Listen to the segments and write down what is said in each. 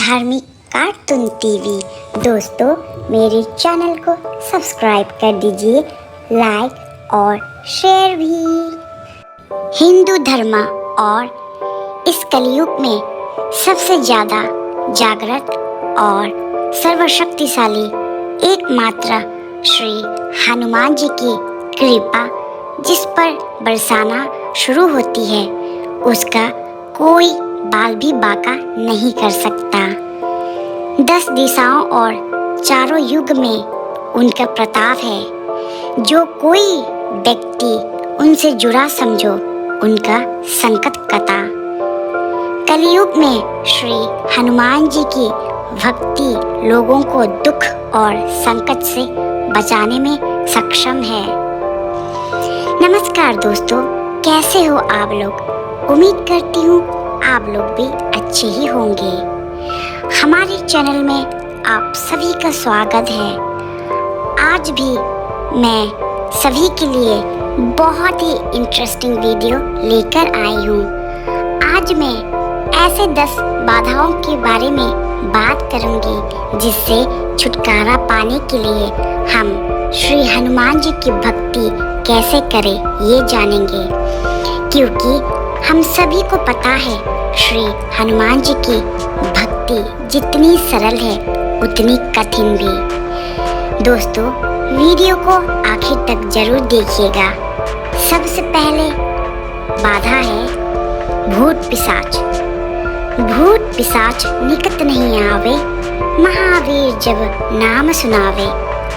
धार्मिक cartoon TV. दोस्तों, मेरे चैनल को सब्सक्राइब कर दीजिए, लाइक और शेयर भी। हिंदू धर्म और इस कलयुग में सबसे ज़्यादा जागृत और सर्वशक्तिशाली एकमात्र श्री हनुमान जी की कृपा जिस पर बरसाना शुरू होती है, उसका कोई बाल भी बांका नहीं कर सकता। 10 दिशाओं और चारों युग में उनका प्रताप है। जो कोई व्यक्ति उनसे जुड़ा समझो उनका संकट कटा। कलयुग में श्री हनुमान जी की भक्ति लोगों को दुख और संकट से बचाने में सक्षम है। नमस्कार दोस्तों, कैसे हो आप लोग? उम्मीद करती हूँ आप लोग भी अच्छे ही होंगे। हमारे चैनल में आप सभी का स्वागत है। आज भी मैं सभी के लिए बहुत ही इंटरेस्टिंग वीडियो लेकर आई हूँ। आज मैं ऐसे 10 बाधाओं के बारे में बात करूँगी जिससे छुटकारा पाने के लिए हम श्री हनुमान जी की भक्ति कैसे करें ये जानेंगे, क्योंकि हम सभी को पता है श्री हनुमान जी की भक्ति जितनी सरल है उतनी कठिन भी। दोस्तों, वीडियो को आखिर तक जरूर देखिएगा। सबसे पहले बाधा है भूत पिशाच। भूत पिशाच निकट नहीं आवे, महावीर जब नाम सुनावे।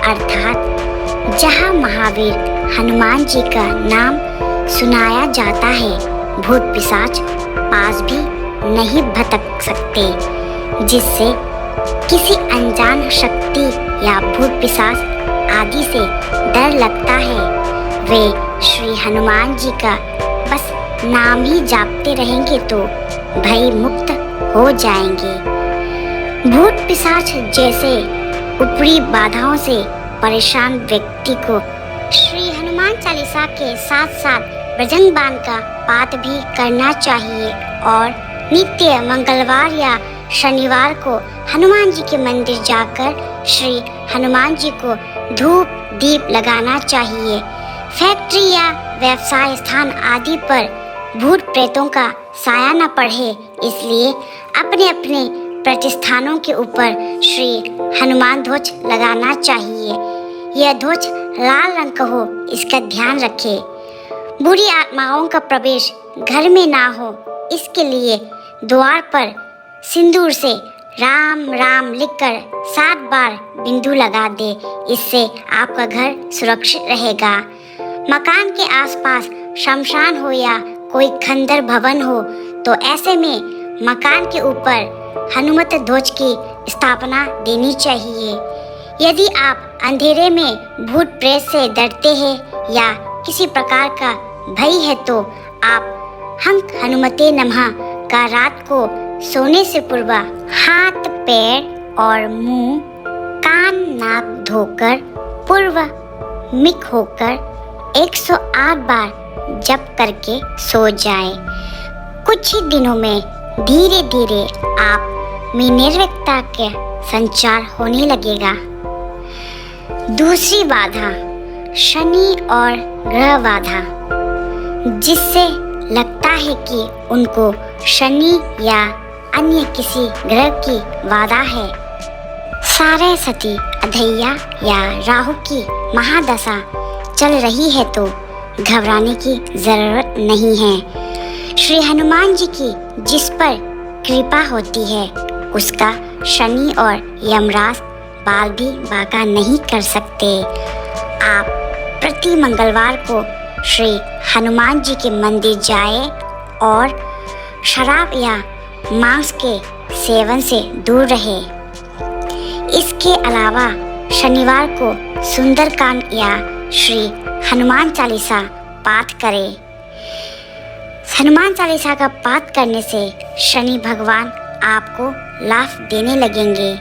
अर्थात जहाँ महावीर हनुमान जी का नाम सुनाया जाता है, भूत पिशाच पास भी नहीं भटक सकते। जिससे किसी अनजान शक्ति या भूत पिशाच आदि से डर लगता है, वे श्री हनुमान जी का बस नाम ही जापते रहेंगे तो भय मुक्त हो जाएंगे। भूत पिशाच जैसे ऊपरी बाधाओं से परेशान व्यक्ति को श्री हनुमान चालीसा के साथ साथ भजन बाण का पाठ भी करना चाहिए और नित्य मंगलवार या शनिवार को हनुमान जी के मंदिर जाकर श्री हनुमान जी को धूप दीप लगाना चाहिए। फैक्ट्री या व्यवसाय स्थान आदि पर भूत प्रेतों का साया न पड़े, इसलिए अपने अपने प्रतिष्ठानों के ऊपर श्री हनुमान ध्वज लगाना चाहिए। यह ध्वज लाल रंग का हो, इसका ध्यान रखें। बुरी आत्माओं का प्रवेश घर में ना हो, इसके लिए द्वार पर सिंदूर से राम राम लिखकर 7 बार बिंदु लगा दे। इससे आपका घर सुरक्षित रहेगा। मकान के आसपास शमशान हो या कोई खंडर भवन हो तो ऐसे में मकान के ऊपर हनुमत ध्वज की स्थापना देनी चाहिए। यदि आप अंधेरे में भूत प्रेत से डरते हैं या किसी प्रकार का भय है तो आप हंक हनुमते नमः का रात को सोने से पूर्व हाथ पैर और मुंह कान नाक धोकर पूर्व मिक होकर 108 बार जप करके सो जाए। कुछ ही दिनों में धीरे धीरे आप में निर्विकता के संचार होने लगेगा। दूसरी बाधा शनि और ग्रह बाधा, जिससे लगता है कि उनको शनि या अन्य किसी ग्रह की बाधा है। सारे सती अधैया या राहु की महादशा चल रही है तो घबराने की जरूरत नहीं है। श्री हनुमान जी की जिस पर कृपा होती है उसका शनि और यमराज बाल भी बांका नहीं कर सकते। आप प्रति मंगलवार को श्री हनुमान जी के मंदिर जाए और शराब या मांस के सेवन से दूर रहे। इसके अलावा शनिवार को सुंदरकांड या श्री हनुमान चालीसा पाठ करें। हनुमान चालीसा का पाठ करने से शनि भगवान आपको लाभ देने लगेंगे।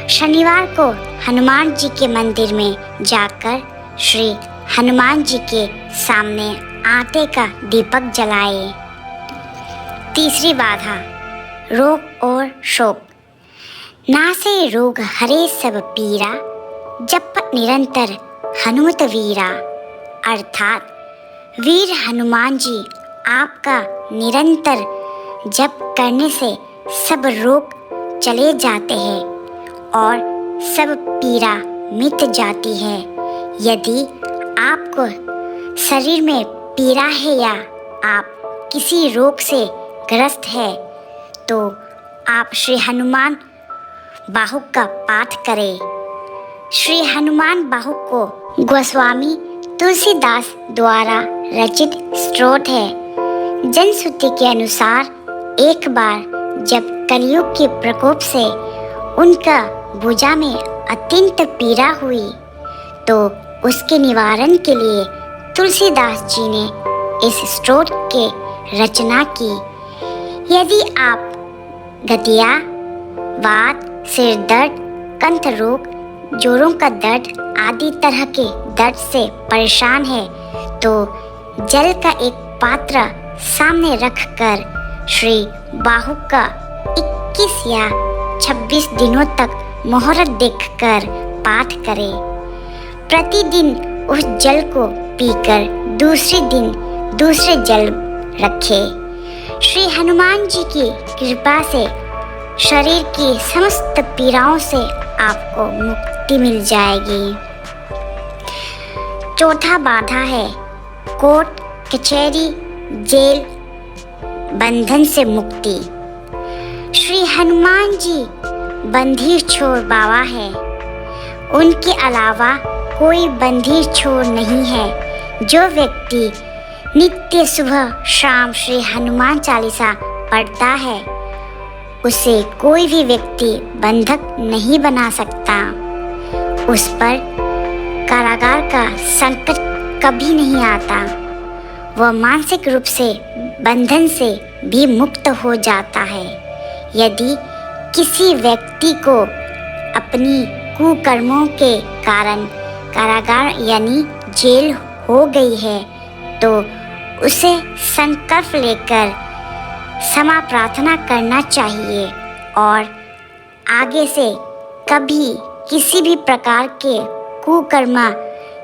शनिवार को हनुमान जी के मंदिर में जाकर श्री हनुमान जी के सामने आटे का दीपक जलाए। तीसरी बाधा रोग और शोक, नासे रोग हरे सब पीरा, जपत निरंतर हनुमत वीरा। अर्थात वीर हनुमान जी आपका निरंतर जप करने से सब रोग चले जाते हैं और सब पीड़ा मिट जाती है। यदि आपको शरीर में पीड़ा है या आप किसी रोग से ग्रस्त है तो आप श्री हनुमान बाहुक का पाठ करें। श्री हनुमान बाहुक को गोस्वामी तुलसीदास द्वारा रचित स्तोत्र है। जनश्रुति के अनुसार एक बार जब कलयुग के प्रकोप से उनका भुजा में अत्यंत पीड़ा हुई तो उसके निवारण के लिए तुलसीदास जी ने इस स्तोत्र के रचना की। यदि आप गठिया, वात, सिर दर्द, कंठ रोग, जोड़ों का दर्द आदि तरह के दर्द से परेशान है तो जल का एक पात्र सामने रखकर श्री बाहुक का 21 या 26 दिनों तक मुहूर्त देखकर पाठ करें। प्रतिदिन उस जल को पीकर दूसरे दिन दूसरे जल रखें। श्री हनुमान जी की कृपा से शरीर की समस्त पीड़ाओं से आपको मुक्ति मिल जाएगी। चौथा बाधा है कोर्ट कचहरी जेल बंधन से मुक्ति। श्री हनुमान जी बंधी छोर बाबा है। उनके अलावा कोई बंधी छोर नहीं है। जो व्यक्ति नित्य सुबह शाम श्री हनुमान चालीसा पढ़ता है उसे कोई भी व्यक्ति बंधक नहीं बना सकता। उस पर कारागार का संकट कभी नहीं आता। वह मानसिक रूप से बंधन से भी मुक्त हो जाता है। यदि किसी व्यक्ति को अपनी कुकर्मों के कारण कारागार यानी जेल हो गई है तो उसे संकल्प लेकर क्षमा प्रार्थना करना चाहिए और आगे से कभी किसी भी प्रकार के कुकर्म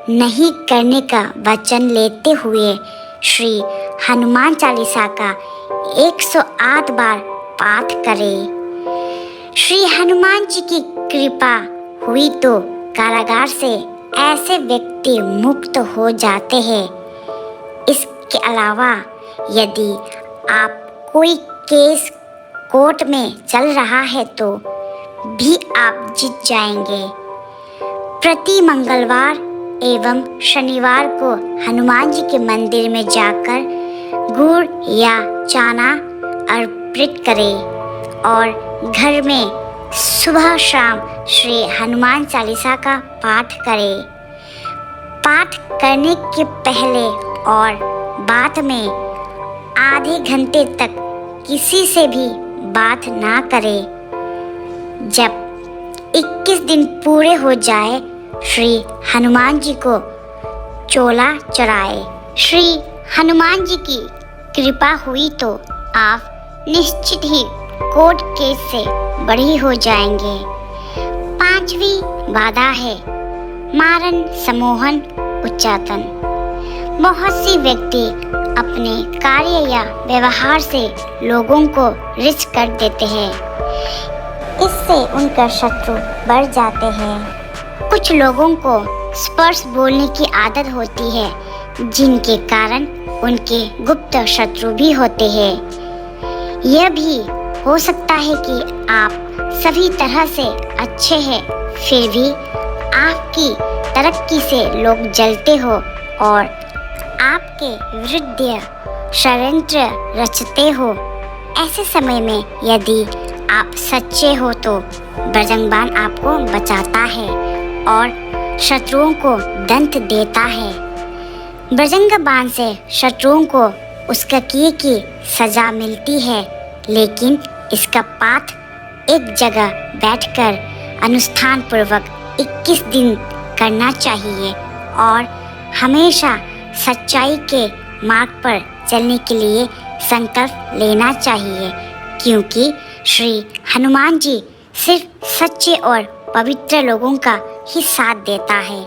नहीं करने का वचन लेते हुए श्री हनुमान चालीसा का 108 बार पाठ करें। श्री हनुमान जी की कृपा हुई तो कारागार से ऐसे व्यक्ति मुक्त हो जाते हैं। इसके अलावा यदि आप कोई केस कोर्ट में चल रहा है तो भी आप जीत जाएंगे। प्रति मंगलवार एवं शनिवार को हनुमान जी के मंदिर में जाकर गुड़ या चना अर्पित करें और घर में सुबह शाम श्री हनुमान चालीसा का पाठ करें। पाठ करने के पहले और बाद में आधे घंटे तक किसी से भी बात ना करें। जब 21 दिन पूरे हो जाए श्री हनुमान जी को चोला चढ़ाए। श्री हनुमान जी की कृपा हुई तो आप निश्चित ही कोर्ट केस से बरी हो जाएंगे। पांचवी बाधा है मारण सम्मोहन उच्चाटन। बहुत सी व्यक्ति अपने कार्य या व्यवहार से लोगों को रिच कर देते हैं। इससे उनका शत्रु बढ़ जाते हैं। कुछ लोगों को स्पर्श बोलने की आदत होती है जिनके कारण उनके गुप्त शत्रु भी होते हैं। यह भी हो सकता है कि आप सभी तरह से अच्छे हैं फिर भी आपकी तरक्की से लोग जलते हो और आपके विरुद्ध षड्यंत्र रचते हो। ऐसे समय में यदि आप सच्चे हो तो बजरंगबाण आपको बचाता है और शत्रुओं को दंड देता है। बजरंगबाण से शत्रुओं को उसका किए की सजा मिलती है, लेकिन इसका पाठ एक जगह बैठकर अनुष्ठान पूर्वक 21 दिन करना चाहिए और हमेशा सच्चाई के मार्ग पर चलने के लिए संकल्प लेना चाहिए, क्योंकि श्री हनुमान जी सिर्फ सच्चे और पवित्र लोगों का ही साथ देता है।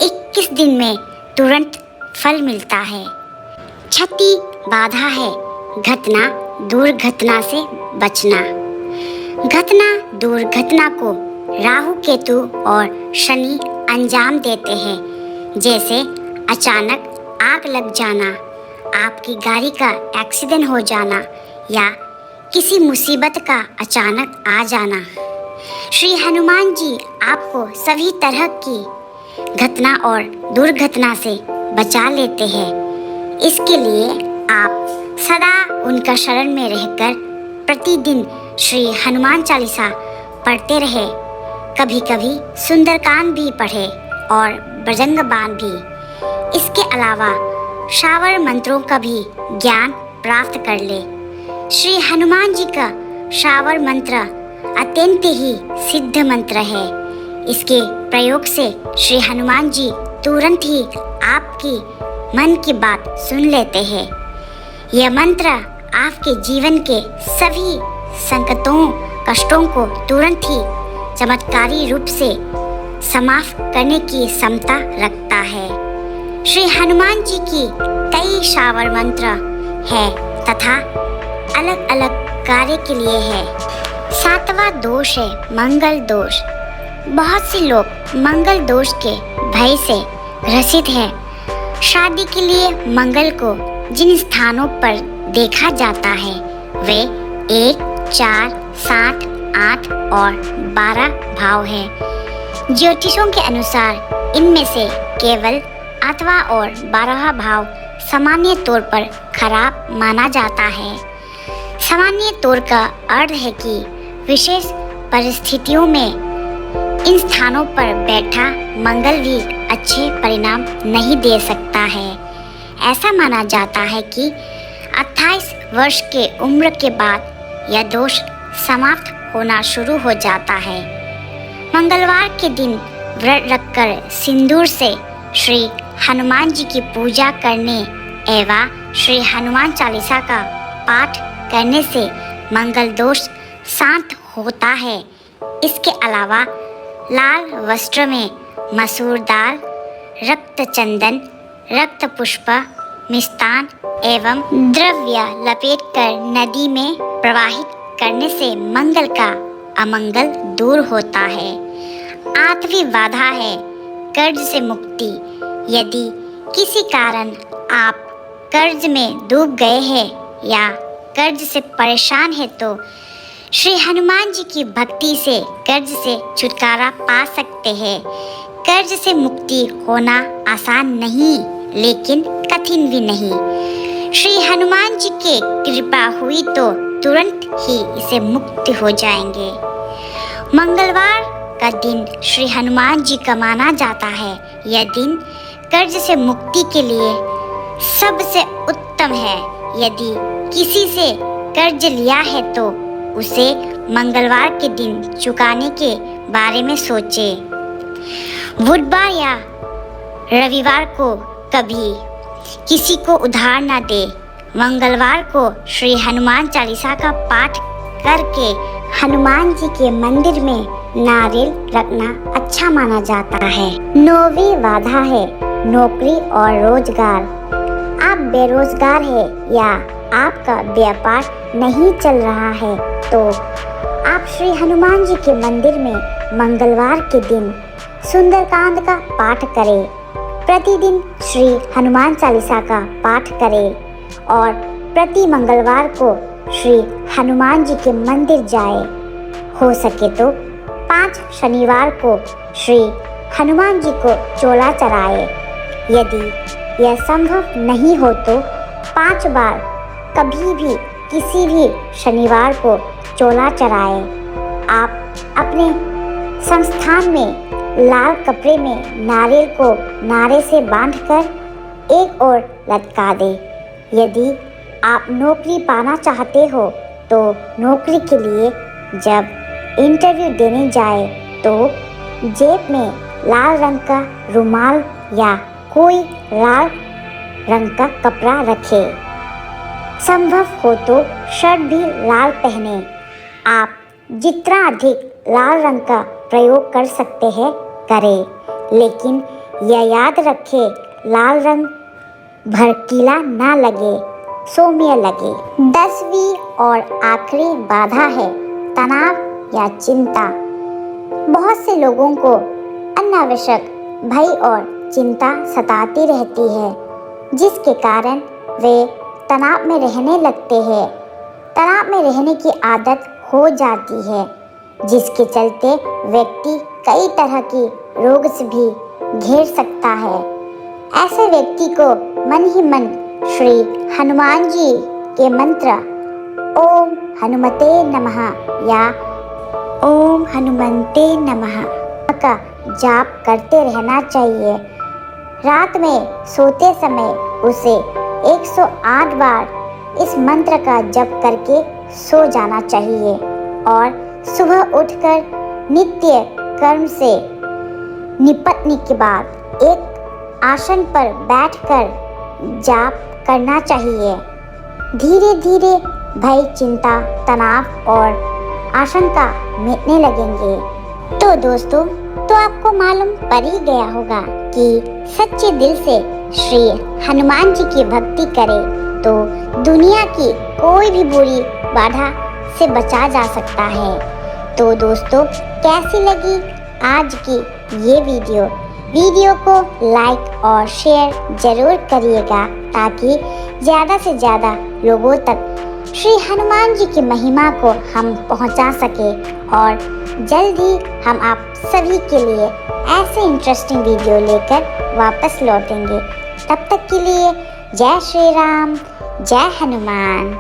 21 दिन में तुरंत फल मिलता है। क्षति बाधा है, घटना दुर्घटना से बचना। घटना दुर्घटना को राहु केतु और शनि अंजाम देते हैं, जैसे अचानक आग लग जाना, आपकी गाड़ी का एक्सीडेंट हो जाना या किसी मुसीबत का अचानक आ जाना। श्री हनुमान जी आपको सभी तरह की घटना और दुर्घटना से बचा लेते हैं। इसके लिए आप सदा उनका शरण में रहकर प्रतिदिन श्री हनुमान चालीसा पढ़ते रहे। कभी कभी सुंदरकांड भी पढ़े और बजरंग बाण भी। इसके अलावा शावर मंत्रों का भी ज्ञान प्राप्त कर ले। श्री हनुमान जी का शावर मंत्र अत्यंत ही सिद्ध मंत्र है। इसके प्रयोग से श्री हनुमान जी तुरंत ही आपकी मन की बात सुन लेते हैं। यह मंत्र आपके जीवन के सभी संकटों कष्टों को तुरंत ही चमत्कारी रूप से समाप्त करने की क्षमता रखता है। श्री हनुमान जी की कई शावर मंत्र है तथा अलग अलग कार्य के लिए है। 7वां दोष है मंगल दोष। बहुत से लोग मंगल दोष के भय से ग्रसित हैं। शादी के लिए मंगल को जिन स्थानों पर देखा जाता है वे 1, 4, 7, 8 और 12 भाव हैं। ज्योतिषों के अनुसार इनमें से केवल 8वां और 12वां भाव सामान्य तौर पर खराब माना जाता है। सामान्य तौर का अर्थ है कि विशेष परिस्थितियों में इन स्थानों पर बैठा मंगल भी अच्छे परिणाम नहीं दे सकता है। ऐसा माना जाता है कि 28 वर्ष के उम्र के बाद यह दोष समाप्त होना शुरू हो जाता है। मंगलवार के दिन व्रत रखकर सिंदूर से श्री हनुमान जी की पूजा करने एवं श्री हनुमान चालीसा का पाठ करने से मंगल दोष शांत होता है। इसके अलावा लाल वस्त्र में मसूर दाल, रक्त चंदन, रक्त पुष्प, मिष्टान एवं द्रव्य लपेटकर नदी में प्रवाहित करने से मंगल का अमंगल दूर होता है। 8वीं बाधा है कर्ज से मुक्ति। यदि किसी कारण आप कर्ज में डूब गए हैं या कर्ज से परेशान है तो श्री हनुमान जी की भक्ति से कर्ज से छुटकारा पा सकते हैं। कर्ज से मुक्ति होना आसान नहीं लेकिन कठिन भी नहीं। श्री हनुमान जी के कृपा हुई तो तुरंत ही इसे मुक्त हो जाएंगे। मंगलवार का दिन श्री हनुमान जी का माना जाता है। यह दिन कर्ज से मुक्ति के लिए सबसे उत्तम है। यदि किसी से कर्ज लिया है तो उसे मंगलवार के दिन चुकाने के बारे में सोचे। बुधवार या रविवार को कभी किसी को उधार न दे। मंगलवार को श्री हनुमान चालीसा का पाठ करके हनुमान जी के मंदिर में नारियल रखना अच्छा माना जाता है। 9वीं बाधा है नौकरी और रोजगार। आप बेरोजगार है या आपका व्यापार नहीं चल रहा है तो आप श्री हनुमान जी के मंदिर में मंगलवार के दिन सुंदरकांड का पाठ करें। प्रतिदिन श्री हनुमान चालीसा का पाठ करें और प्रति मंगलवार को श्री हनुमान जी के मंदिर जाए। हो सके तो 5 शनिवार को श्री हनुमान जी को चोला चढ़ाए। यदि यह संभव नहीं हो तो 5 बार कभी भी किसी भी शनिवार को चोला चढ़ाए। आप अपने संस्थान में लाल कपड़े में नारियल को नारे से बांधकर एक ओर लटका दे। यदि आप नौकरी पाना चाहते हो तो नौकरी के लिए जब इंटरव्यू देने जाए तो जेब में लाल रंग का रुमाल या कोई लाल रंग का कपड़ा रखे। संभव हो तो शर्ट भी लाल पहने। आप जितना अधिक लाल रंग का प्रयोग कर सकते हैं करें, लेकिन यह याद रखें लाल रंग भड़कीला ना लगे, सौम्य लगे। 10वीं और आखिरी बाधा है तनाव या चिंता। बहुत से लोगों को अनावश्यक भय और चिंता सताती रहती है, जिसके कारण वे तनाव में रहने लगते हैं। तनाव में रहने की आदत हो जाती है, जिसके चलते व्यक्ति कई तरह की रोग से भी घेर सकता है। ऐसे व्यक्ति को मन ही मन श्री हनुमान जी के मंत्र ओम हनुमते नमः या ओम हनुमन्ते नमः का जाप करते रहना चाहिए। रात में सोते समय उसे 108 बार इस मंत्र का जप करके सो जाना चाहिए और सुबह उठकर नित्य कर्म से निपटने के बाद एक आसन पर बैठकर जाप करना चाहिए। धीरे धीरे भय, चिंता, तनाव और आशंका मिटने लगेंगे। तो दोस्तों, तो आपको मालूम पड़ ही गया होगा कि सच्चे दिल से श्री हनुमान जी की भक्ति करें तो दुनिया की कोई भी बुरी बाधा से बचा जा सकता है। तो दोस्तों, कैसी लगी आज की ये वीडियो को लाइक और शेयर जरूर करिएगा, ताकि ज़्यादा से ज़्यादा लोगों तक श्री हनुमान जी की महिमा को हम पहुंचा सके और जल्द ही हम आप सभी के लिए ऐसे इंटरेस्टिंग वीडियो लेकर वापस लौटेंगे। तब तक के लिए जय श्री राम, जय हनुमान।